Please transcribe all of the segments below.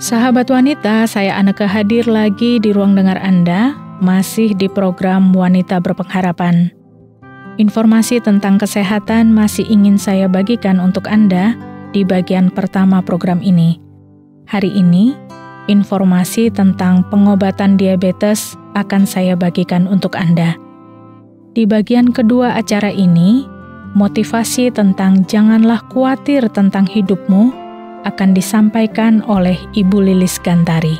Sahabat wanita, saya Anneke hadir lagi di ruang dengar Anda, masih di program Wanita Berpengharapan. Informasi tentang kesehatan masih ingin saya bagikan untuk Anda di bagian pertama program ini. Hari ini, informasi tentang pengobatan diabetes akan saya bagikan untuk Anda. Di bagian kedua acara ini, motivasi tentang janganlah khawatir tentang hidupmu akan disampaikan oleh Ibu Lilis Gantari.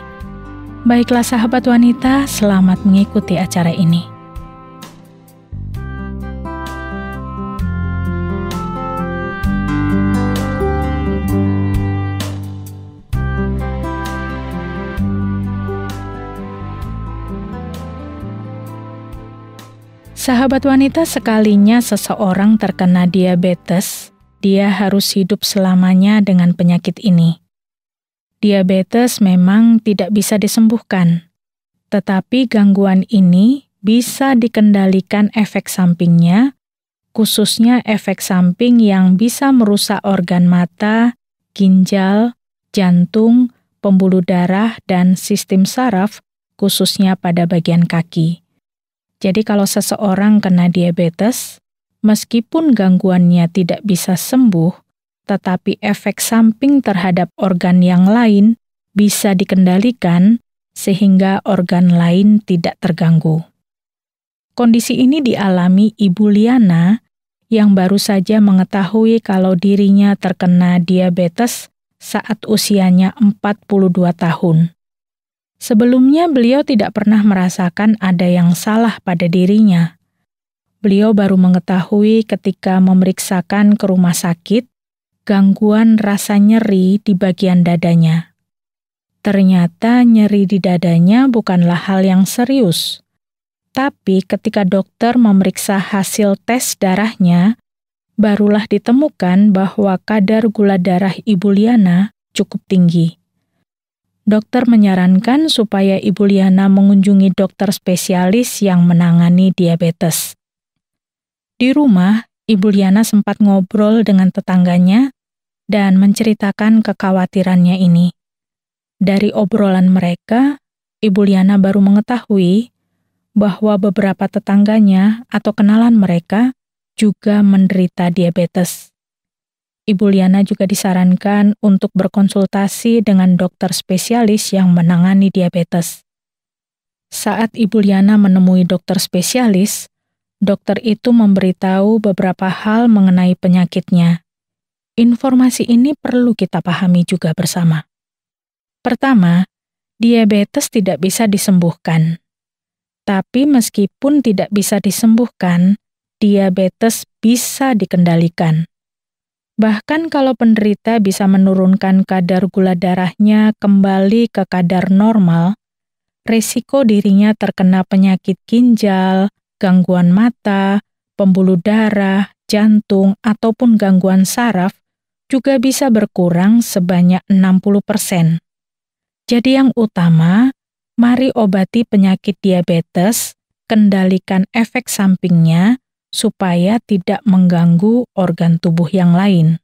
Baiklah sahabat wanita, selamat mengikuti acara ini. Sahabat wanita, sekalinya seseorang terkena diabetes, dia harus hidup selamanya dengan penyakit ini. Diabetes memang tidak bisa disembuhkan, tetapi gangguan ini bisa dikendalikan efek sampingnya, khususnya efek samping yang bisa merusak organ mata, ginjal, jantung, pembuluh darah, dan sistem saraf, khususnya pada bagian kaki. Jadi kalau seseorang kena diabetes, meskipun gangguannya tidak bisa sembuh, tetapi efek samping terhadap organ yang lain bisa dikendalikan sehingga organ lain tidak terganggu. Kondisi ini dialami Ibu Liana yang baru saja mengetahui kalau dirinya terkena diabetes saat usianya 42 tahun. Sebelumnya beliau tidak pernah merasakan ada yang salah pada dirinya. Beliau baru mengetahui ketika memeriksakan ke rumah sakit gangguan rasa nyeri di bagian dadanya. Ternyata nyeri di dadanya bukanlah hal yang serius. Tapi ketika dokter memeriksa hasil tes darahnya, barulah ditemukan bahwa kadar gula darah Ibu Liana cukup tinggi. Dokter menyarankan supaya Ibu Liana mengunjungi dokter spesialis yang menangani diabetes. Di rumah, Ibu Liana sempat ngobrol dengan tetangganya dan menceritakan kekhawatirannya ini. Dari obrolan mereka, Ibu Liana baru mengetahui bahwa beberapa tetangganya atau kenalan mereka juga menderita diabetes. Ibu Liana juga disarankan untuk berkonsultasi dengan dokter spesialis yang menangani diabetes. Saat Ibu Liana menemui dokter spesialis, dokter itu memberitahu beberapa hal mengenai penyakitnya. Informasi ini perlu kita pahami juga bersama. Pertama, diabetes tidak bisa disembuhkan. Tapi meskipun tidak bisa disembuhkan, diabetes bisa dikendalikan. Bahkan kalau penderita bisa menurunkan kadar gula darahnya kembali ke kadar normal, risiko dirinya terkena penyakit ginjal, gangguan mata, pembuluh darah, jantung, ataupun gangguan saraf juga bisa berkurang sebanyak 60%. Jadi yang utama, mari obati penyakit diabetes, kendalikan efek sampingnya, supaya tidak mengganggu organ tubuh yang lain.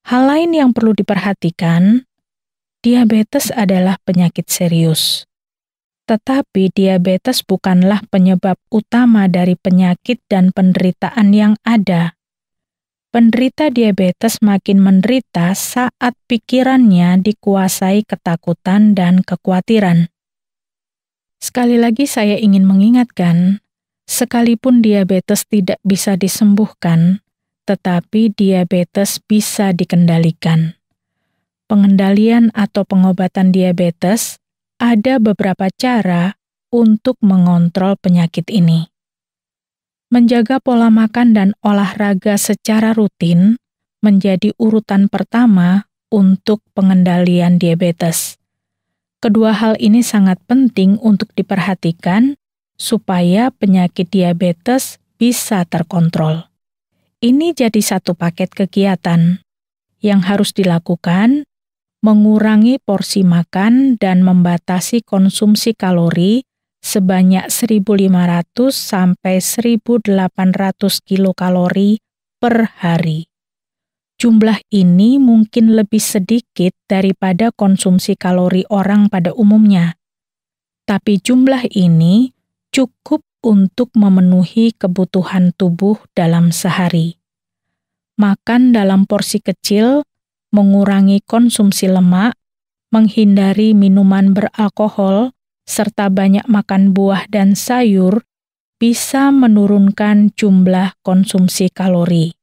Hal lain yang perlu diperhatikan, diabetes adalah penyakit serius. Tetapi diabetes bukanlah penyebab utama dari penyakit dan penderitaan yang ada. Penderita diabetes makin menderita saat pikirannya dikuasai ketakutan dan kekhawatiran. Sekali lagi saya ingin mengingatkan, sekalipun diabetes tidak bisa disembuhkan, tetapi diabetes bisa dikendalikan. Pengendalian atau pengobatan diabetes ada beberapa cara untuk mengontrol penyakit ini. Menjaga pola makan dan olahraga secara rutin menjadi urutan pertama untuk pengendalian diabetes. Kedua hal ini sangat penting untuk diperhatikan supaya penyakit diabetes bisa terkontrol. Ini jadi satu paket kegiatan yang harus dilakukan, mengurangi porsi makan dan membatasi konsumsi kalori sebanyak 1.500 sampai 1.800 kilokalori per hari. Jumlah ini mungkin lebih sedikit daripada konsumsi kalori orang pada umumnya. Tapi jumlah ini cukup untuk memenuhi kebutuhan tubuh dalam sehari. Makan dalam porsi kecil, mengurangi konsumsi lemak, menghindari minuman beralkohol, serta banyak makan buah dan sayur bisa menurunkan jumlah konsumsi kalori.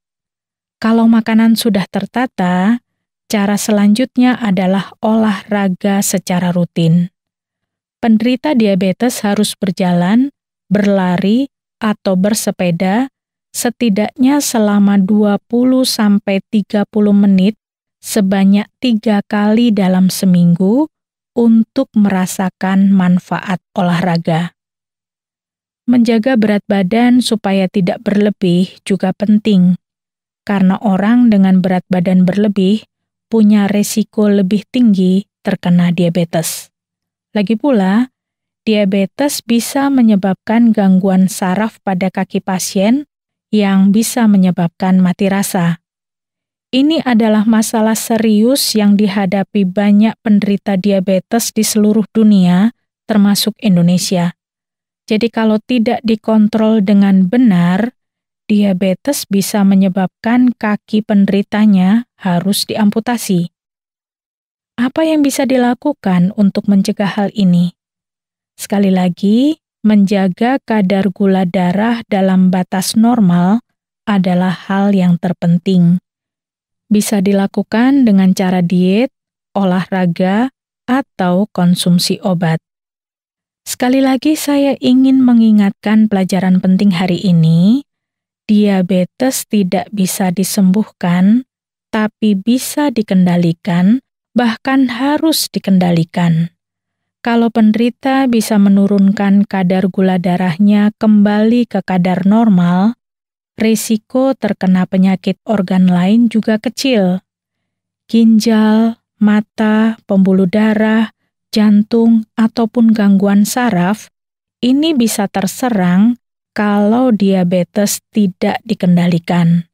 Kalau makanan sudah tertata, cara selanjutnya adalah olahraga secara rutin. Penderita diabetes harus berjalan, berlari, atau bersepeda setidaknya selama 20-30 menit sebanyak 3 kali dalam seminggu untuk merasakan manfaat olahraga. Menjaga berat badan supaya tidak berlebih juga penting, karena orang dengan berat badan berlebih punya resiko lebih tinggi terkena diabetes. Lagi pula, diabetes bisa menyebabkan gangguan saraf pada kaki pasien yang bisa menyebabkan mati rasa. Ini adalah masalah serius yang dihadapi banyak penderita diabetes di seluruh dunia, termasuk Indonesia. Jadi kalau tidak dikontrol dengan benar, diabetes bisa menyebabkan kaki penderitanya harus diamputasi. Apa yang bisa dilakukan untuk mencegah hal ini? Sekali lagi, menjaga kadar gula darah dalam batas normal adalah hal yang terpenting. Bisa dilakukan dengan cara diet, olahraga, atau konsumsi obat. Sekali lagi saya ingin mengingatkan pelajaran penting hari ini. Diabetes tidak bisa disembuhkan, tapi bisa dikendalikan, bahkan harus dikendalikan. Kalau penderita bisa menurunkan kadar gula darahnya kembali ke kadar normal, risiko terkena penyakit organ lain juga kecil. Ginjal, mata, pembuluh darah, jantung, ataupun gangguan saraf, ini bisa terserang kalau diabetes tidak dikendalikan.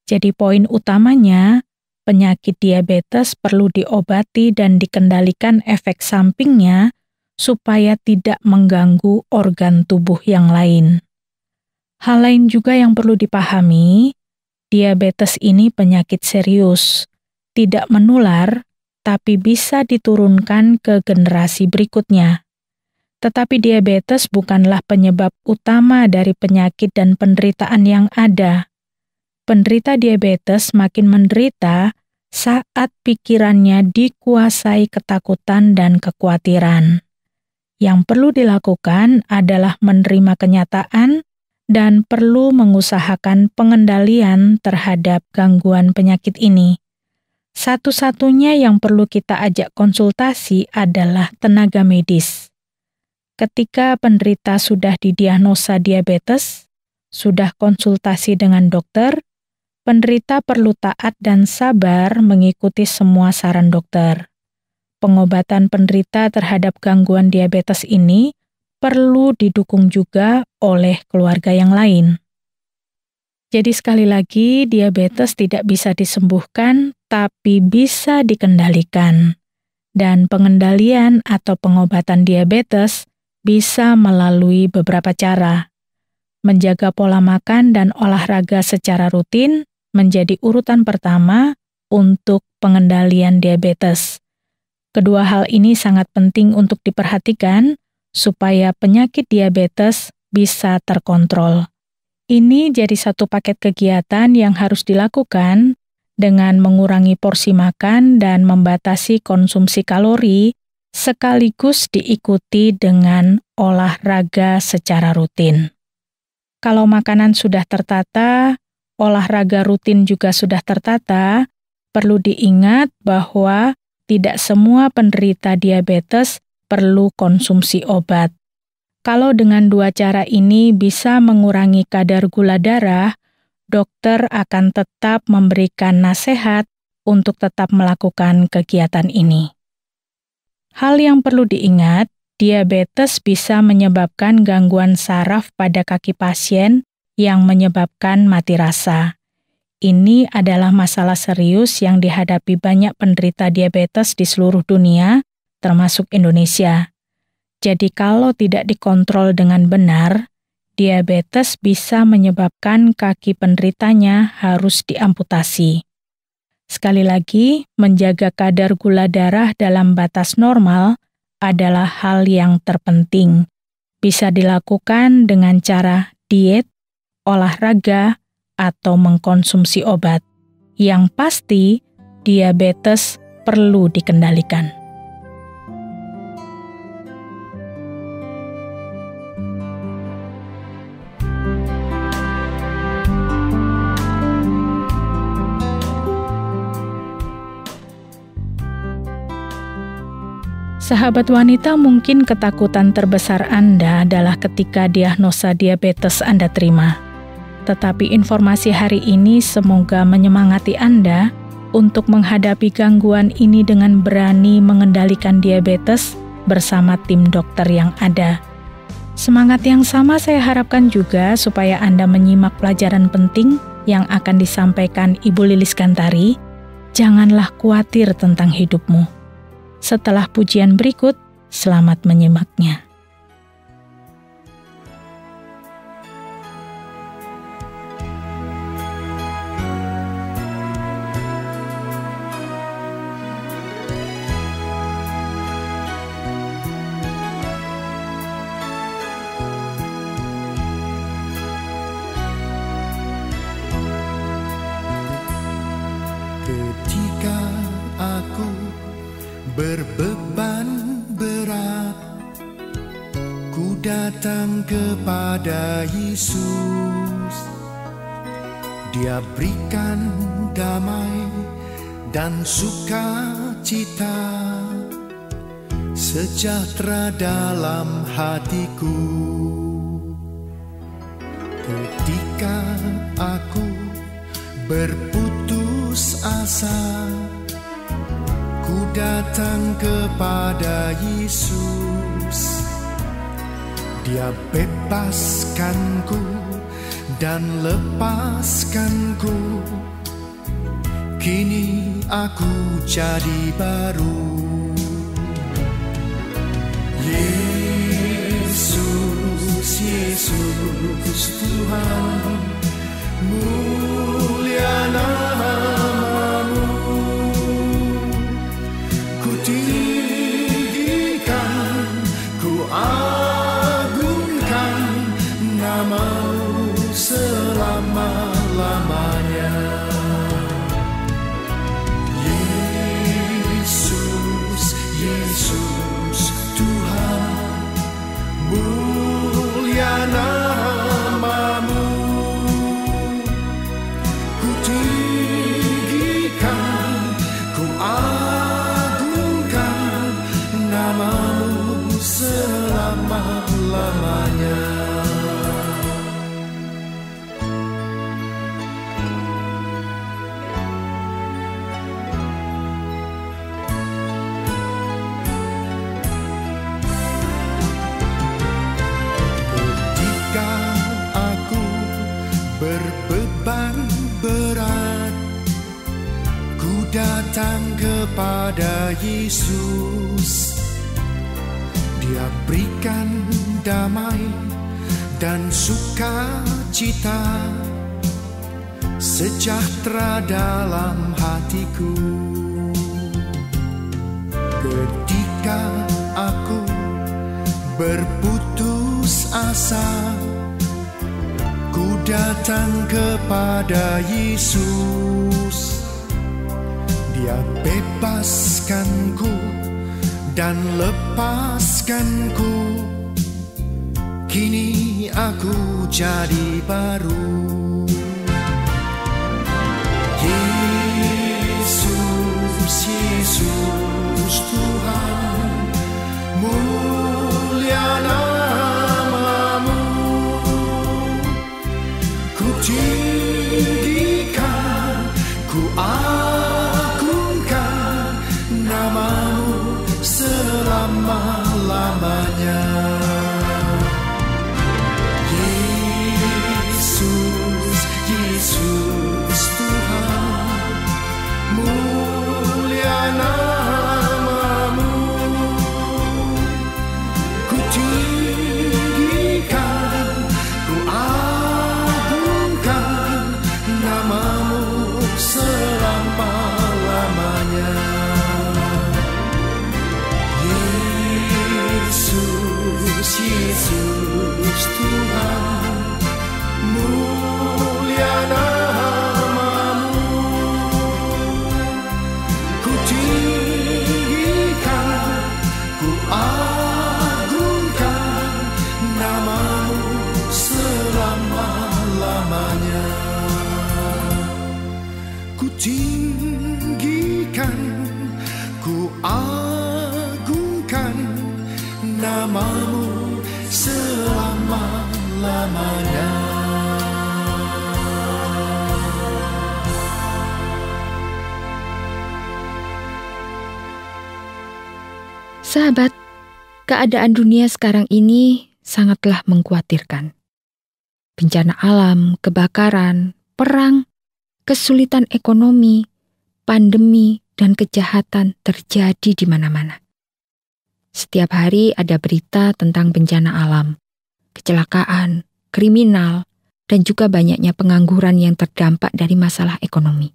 Jadi poin utamanya, penyakit diabetes perlu diobati dan dikendalikan efek sampingnya supaya tidak mengganggu organ tubuh yang lain. Hal lain juga yang perlu dipahami, diabetes ini penyakit serius, tidak menular, tapi bisa diturunkan ke generasi berikutnya. Tetapi diabetes bukanlah penyebab utama dari penyakit dan penderitaan yang ada. Penderita diabetes makin menderita saat pikirannya dikuasai ketakutan dan kekhawatiran. Yang perlu dilakukan adalah menerima kenyataan dan perlu mengusahakan pengendalian terhadap gangguan penyakit ini. Satu-satunya yang perlu kita ajak konsultasi adalah tenaga medis. Ketika penderita sudah didiagnosa diabetes, sudah konsultasi dengan dokter, penderita perlu taat dan sabar mengikuti semua saran dokter. Pengobatan penderita terhadap gangguan diabetes ini perlu didukung juga oleh keluarga yang lain. Jadi sekali lagi, diabetes tidak bisa disembuhkan, tapi bisa dikendalikan. Dan pengendalian atau pengobatan diabetes bisa melalui beberapa cara. Menjaga pola makan dan olahraga secara rutin menjadi urutan pertama untuk pengendalian diabetes. Kedua hal ini sangat penting untuk diperhatikan supaya penyakit diabetes bisa terkontrol. Ini jadi satu paket kegiatan yang harus dilakukan dengan mengurangi porsi makan dan membatasi konsumsi kalori, sekaligus diikuti dengan olahraga secara rutin. Kalau makanan sudah tertata, olahraga rutin juga sudah tertata, perlu diingat bahwa tidak semua penderita diabetes perlu konsumsi obat. Kalau dengan dua cara ini bisa mengurangi kadar gula darah, dokter akan tetap memberikan nasihat untuk tetap melakukan kegiatan ini. Hal yang perlu diingat, diabetes bisa menyebabkan gangguan saraf pada kaki pasien yang menyebabkan mati rasa. Ini adalah masalah serius yang dihadapi banyak penderita diabetes di seluruh dunia, termasuk Indonesia. Jadi kalau tidak dikontrol dengan benar, diabetes bisa menyebabkan kaki penderitanya harus diamputasi. Sekali lagi, menjaga kadar gula darah dalam batas normal adalah hal yang terpenting. Bisa dilakukan dengan cara diet, olahraga, atau mengkonsumsi obat. Yang pasti, diabetes perlu dikendalikan. Sahabat wanita, mungkin ketakutan terbesar Anda adalah ketika diagnosa diabetes Anda terima. Tetapi informasi hari ini semoga menyemangati Anda untuk menghadapi gangguan ini dengan berani mengendalikan diabetes bersama tim dokter yang ada. Semangat yang sama saya harapkan juga supaya Anda menyimak pelajaran penting yang akan disampaikan Ibu Lilis Gantari. Janganlah khawatir tentang hidupmu. Setelah pujian berikut, selamat menyimaknya. Ketika aku berbeban berat, ku datang kepada Yesus. Dia berikan damai dan sukacita, sejahtera dalam hatiku. Ketika aku berputus asa, ku datang kepada Yesus. Dia bebaskanku dan lepaskanku. Kini aku jadi baru. Yesus, Yesus Tuhan, mulia nama-Mu. Ku tinggikan, ku agungkan nama-Mu selama-lamanya. Yesus, Yesus Tuhan, mulia nama-Mu. Ku tinggikan, ku agungkan nama-Mu selama-lamanya. Ketika aku berbeban berat, ku datang kepada Yesus. Dia berikan damai dan sukacita, sejahtera dalam hatiku. Ketika aku berputus asa, ku datang kepada Yesus. Dia bebaskanku dan lepaskanku. Kini aku jadi baru. Yesus, Yesus Tuhan, mulia nama-Mu. Ku tinggikan, ku agungkan nama-Mu selama-lamanya. Yesus, Yesus Tuhan, Yesus Tuhan, mulia nama-Mu. Ku tinggikan, ku agungkan nama-Mu selama-lamanya. Ku tinggikan, ku agungkan nama-Mu selama-lamanya. Sahabat, keadaan dunia sekarang ini sangatlah mengkhawatirkan. Bencana alam, kebakaran, perang, kesulitan ekonomi, pandemi, dan kejahatan terjadi di mana-mana. Setiap hari ada berita tentang bencana alam, kecelakaan, kriminal, dan juga banyaknya pengangguran yang terdampak dari masalah ekonomi.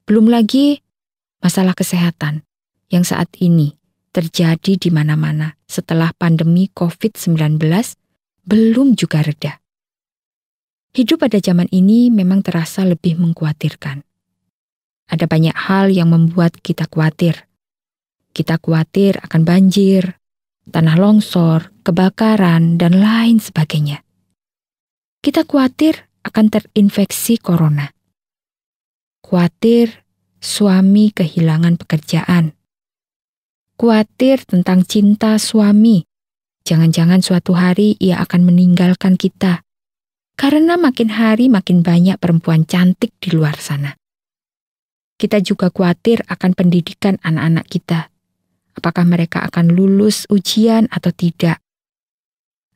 Belum lagi masalah kesehatan yang saat ini terjadi di mana-mana setelah pandemi COVID-19 belum juga reda. Hidup pada zaman ini memang terasa lebih mengkhawatirkan. Ada banyak hal yang membuat kita khawatir. Kita khawatir akan banjir, tanah longsor, kebakaran, dan lain sebagainya. Kita khawatir akan terinfeksi corona. Khawatir suami kehilangan pekerjaan. Khawatir tentang cinta suami. Jangan-jangan suatu hari ia akan meninggalkan kita. Karena makin hari makin banyak perempuan cantik di luar sana. Kita juga khawatir akan pendidikan anak-anak kita. Apakah mereka akan lulus ujian atau tidak?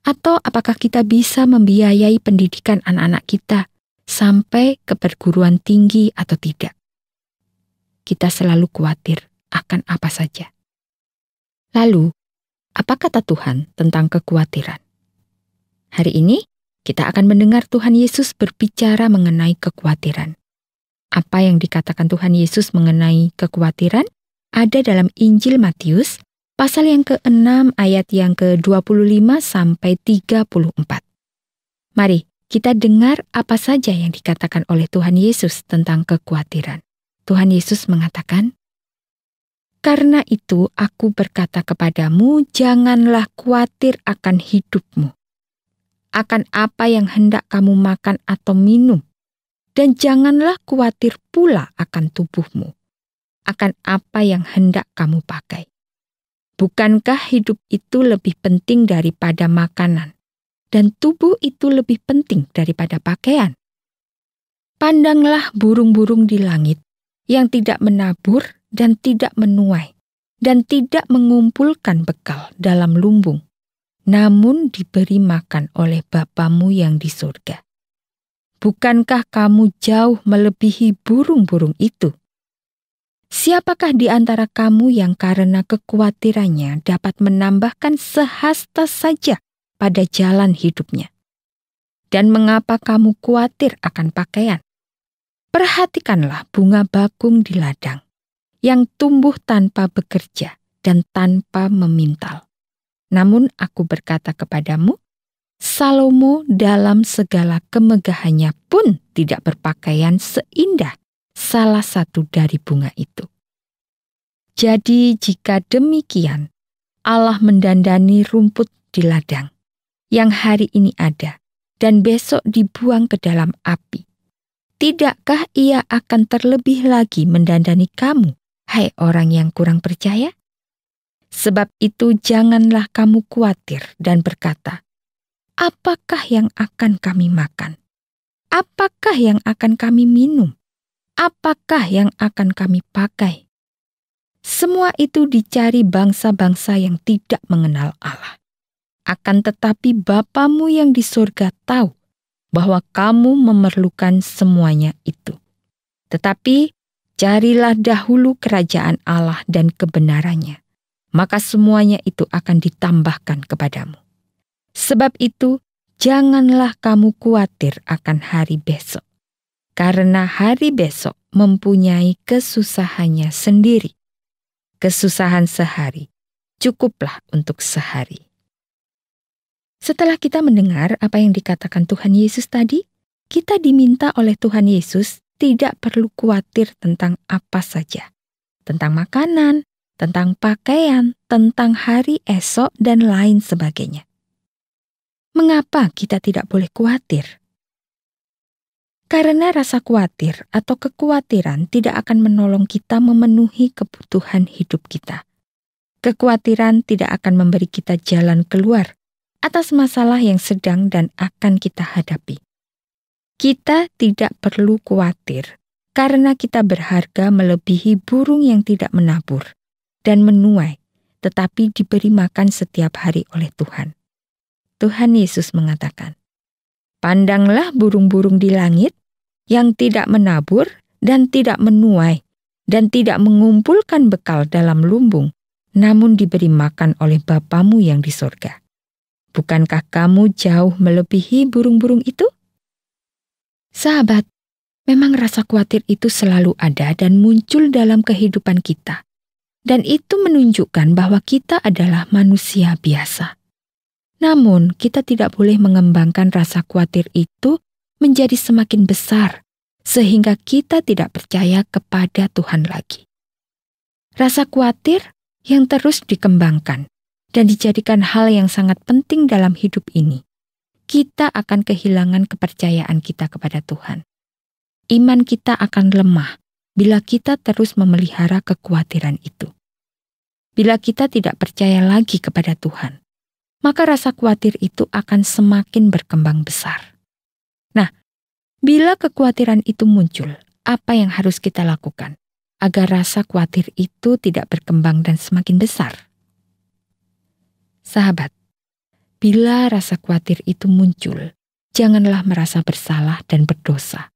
Atau apakah kita bisa membiayai pendidikan anak-anak kita sampai ke perguruan tinggi atau tidak? Kita selalu khawatir akan apa saja. Lalu, apa kata Tuhan tentang kekhawatiran? Hari ini, kita akan mendengar Tuhan Yesus berbicara mengenai kekhawatiran. Apa yang dikatakan Tuhan Yesus mengenai kekhawatiran ada dalam Injil Matius, pasal yang ke-6 ayat yang ke-25 sampai 34. Mari kita dengar apa saja yang dikatakan oleh Tuhan Yesus tentang kekhawatiran. Tuhan Yesus mengatakan, "Karena itu aku berkata kepadamu, janganlah khawatir akan hidupmu, akan apa yang hendak kamu makan atau minum, dan janganlah khawatir pula akan tubuhmu, akan apa yang hendak kamu pakai. Bukankah hidup itu lebih penting daripada makanan, dan tubuh itu lebih penting daripada pakaian? Pandanglah burung-burung di langit yang tidak menabur dan tidak menuai, dan tidak mengumpulkan bekal dalam lumbung, namun diberi makan oleh Bapamu yang di surga. Bukankah kamu jauh melebihi burung-burung itu? Siapakah di antara kamu yang karena kekhawatirannya dapat menambahkan sehasta saja pada jalan hidupnya? Dan mengapa kamu khawatir akan pakaian? Perhatikanlah bunga bakung di ladang, yang tumbuh tanpa bekerja dan tanpa memintal. Namun aku berkata kepadamu, Salomo dalam segala kemegahannya pun tidak berpakaian seindah salah satu dari bunga itu. Jadi jika demikian, Allah mendandani rumput di ladang, yang hari ini ada, dan besok dibuang ke dalam api. Tidakkah ia akan terlebih lagi mendandani kamu, hai orang yang kurang percaya? Sebab itu janganlah kamu khawatir dan berkata, apakah yang akan kami makan? Apakah yang akan kami minum? Apakah yang akan kami pakai? Semua itu dicari bangsa-bangsa yang tidak mengenal Allah. Akan tetapi Bapamu yang di surga tahu bahwa kamu memerlukan semuanya itu. Tetapi carilah dahulu kerajaan Allah dan kebenarannya, maka semuanya itu akan ditambahkan kepadamu. Sebab itu, janganlah kamu khawatir akan hari besok, karena hari besok mempunyai kesusahannya sendiri. Kesusahan sehari cukuplah untuk sehari. Setelah kita mendengar apa yang dikatakan Tuhan Yesus tadi, kita diminta oleh Tuhan Yesus tidak perlu khawatir tentang apa saja. Tentang makanan, tentang pakaian, tentang hari esok, dan lain sebagainya. Mengapa kita tidak boleh khawatir? Karena rasa khawatir atau kekhawatiran tidak akan menolong kita memenuhi kebutuhan hidup kita. Kekhawatiran tidak akan memberi kita jalan keluar atas masalah yang sedang dan akan kita hadapi. Kita tidak perlu khawatir karena kita berharga melebihi burung yang tidak menabur dan menuai, tetapi diberi makan setiap hari oleh Tuhan. Tuhan Yesus mengatakan, "Pandanglah burung-burung di langit yang tidak menabur dan tidak menuai dan tidak mengumpulkan bekal dalam lumbung, namun diberi makan oleh Bapamu yang di sorga. Bukankah kamu jauh melebihi burung-burung itu?" Sahabat, memang rasa khawatir itu selalu ada dan muncul dalam kehidupan kita. Dan itu menunjukkan bahwa kita adalah manusia biasa. Namun, kita tidak boleh mengembangkan rasa khawatir itu menjadi semakin besar, sehingga kita tidak percaya kepada Tuhan lagi. Rasa khawatir yang terus dikembangkan dan dijadikan hal yang sangat penting dalam hidup ini, kita akan kehilangan kepercayaan kita kepada Tuhan. Iman kita akan lemah bila kita terus memelihara kekhawatiran itu. Bila kita tidak percaya lagi kepada Tuhan, maka rasa khawatir itu akan semakin berkembang besar. Nah, bila kekhawatiran itu muncul, apa yang harus kita lakukan agar rasa khawatir itu tidak berkembang dan semakin besar? Sahabat, bila rasa khawatir itu muncul, janganlah merasa bersalah dan berdosa.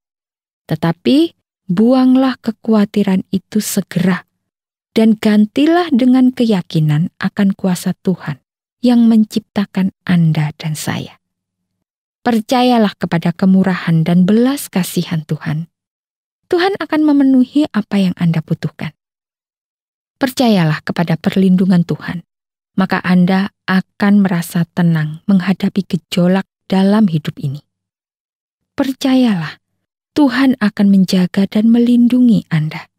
Tetapi, buanglah kekhawatiran itu segera dan gantilah dengan keyakinan akan kuasa Tuhan yang menciptakan Anda dan saya. Percayalah kepada kemurahan dan belas kasihan Tuhan. Tuhan akan memenuhi apa yang Anda butuhkan. Percayalah kepada perlindungan Tuhan, maka Anda akan merasa tenang menghadapi gejolak dalam hidup ini. Percayalah, Tuhan akan menjaga dan melindungi Anda.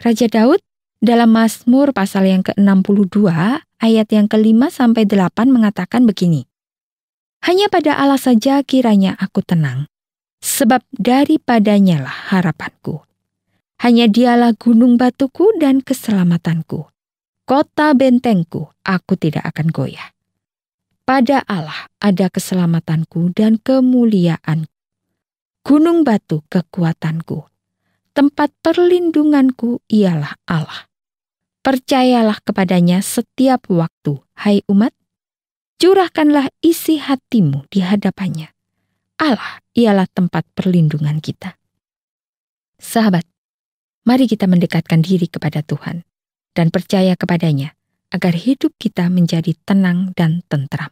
Raja Daud dalam Mazmur pasal yang ke-62 ayat yang ke-5-8 mengatakan begini, "Hanya pada Allah saja kiranya aku tenang, sebab daripadanya lah harapanku. Hanya dialah gunung batuku dan keselamatanku. Kota bentengku, aku tidak akan goyah. Pada Allah ada keselamatanku dan kemuliaan. Gunung batu kekuatanku. Tempat perlindunganku ialah Allah. Percayalah kepadanya setiap waktu, hai umat. Curahkanlah isi hatimu di hadapannya. Allah ialah tempat perlindungan kita." Sahabat, mari kita mendekatkan diri kepada Tuhan dan percaya kepadanya agar hidup kita menjadi tenang dan tentram.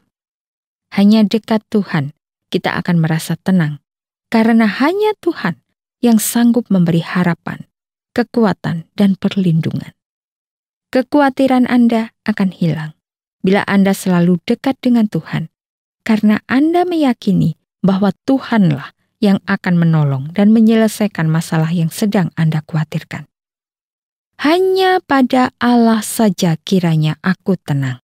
Hanya dekat Tuhan kita akan merasa tenang, karena hanya Tuhan yang sanggup memberi harapan, kekuatan, dan perlindungan. Kekhawatiran Anda akan hilang bila Anda selalu dekat dengan Tuhan, karena Anda meyakini bahwa Tuhanlah yang akan menolong dan menyelesaikan masalah yang sedang Anda khawatirkan. Hanya pada Allah saja kiranya aku tenang,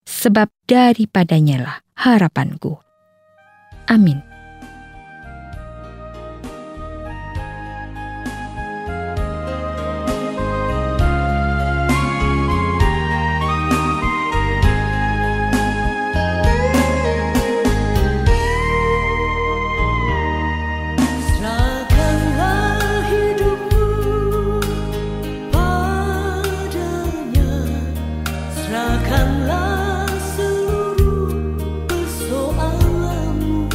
sebab daripadanya lah harapanku. Amin. Serahkanlah seluruh persoalanmu.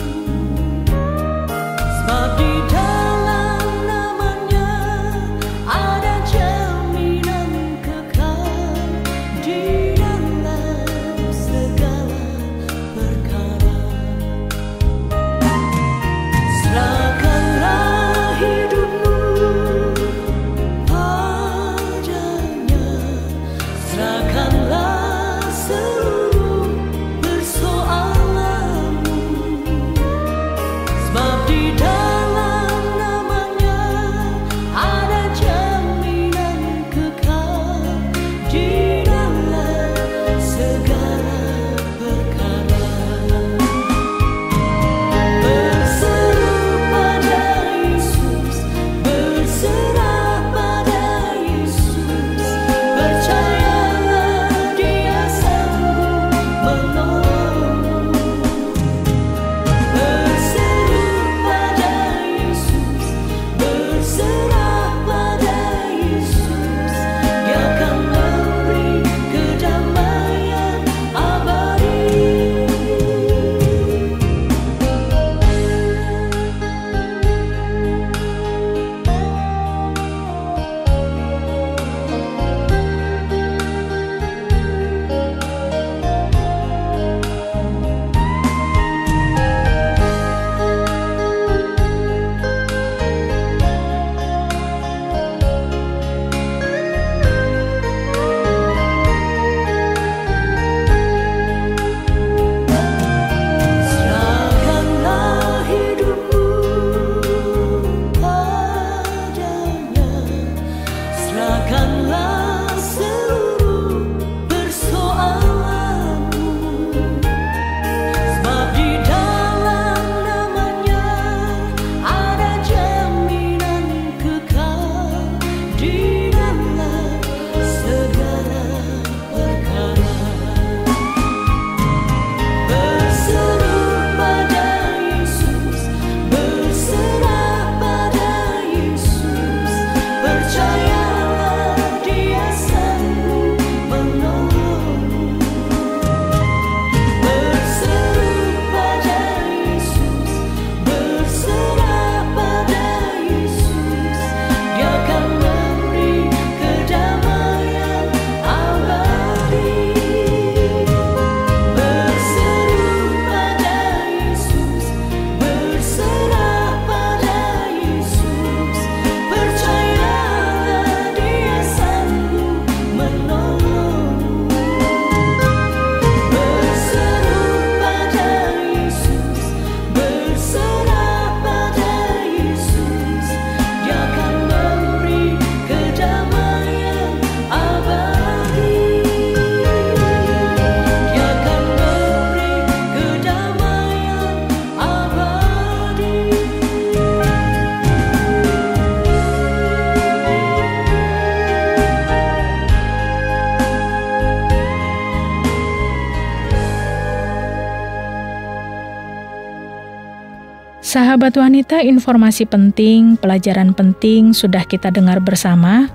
Sahabat wanita, informasi penting, pelajaran penting sudah kita dengar bersama.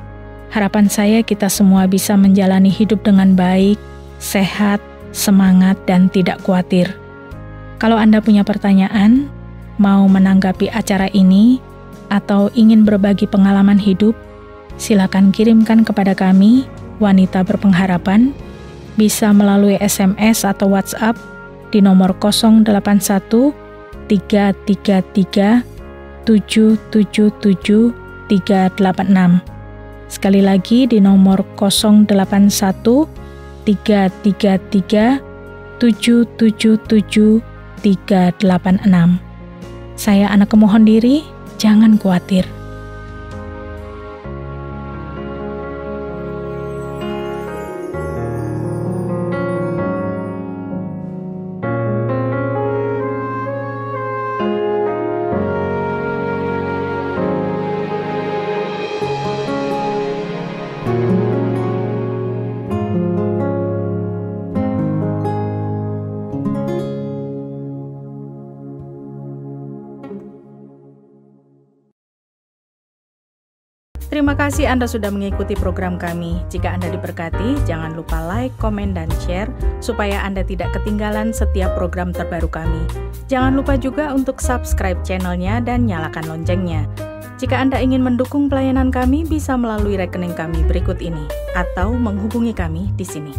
Harapan saya kita semua bisa menjalani hidup dengan baik, sehat, semangat, dan tidak khawatir. Kalau Anda punya pertanyaan, mau menanggapi acara ini, atau ingin berbagi pengalaman hidup, silakan kirimkan kepada kami, Wanita Berpengharapan, bisa melalui SMS atau WhatsApp di nomor 081 333 777 386. Sekali lagi di nomor 081 333 777 386. Saya Ana kemohon diri, jangan khawatir. Terima kasih Anda sudah mengikuti program kami. Jika Anda diberkati, jangan lupa like, komen, dan share supaya Anda tidak ketinggalan setiap program terbaru kami. Jangan lupa juga untuk subscribe channelnya dan nyalakan loncengnya. Jika Anda ingin mendukung pelayanan kami, bisa melalui rekening kami berikut ini atau menghubungi kami di sini.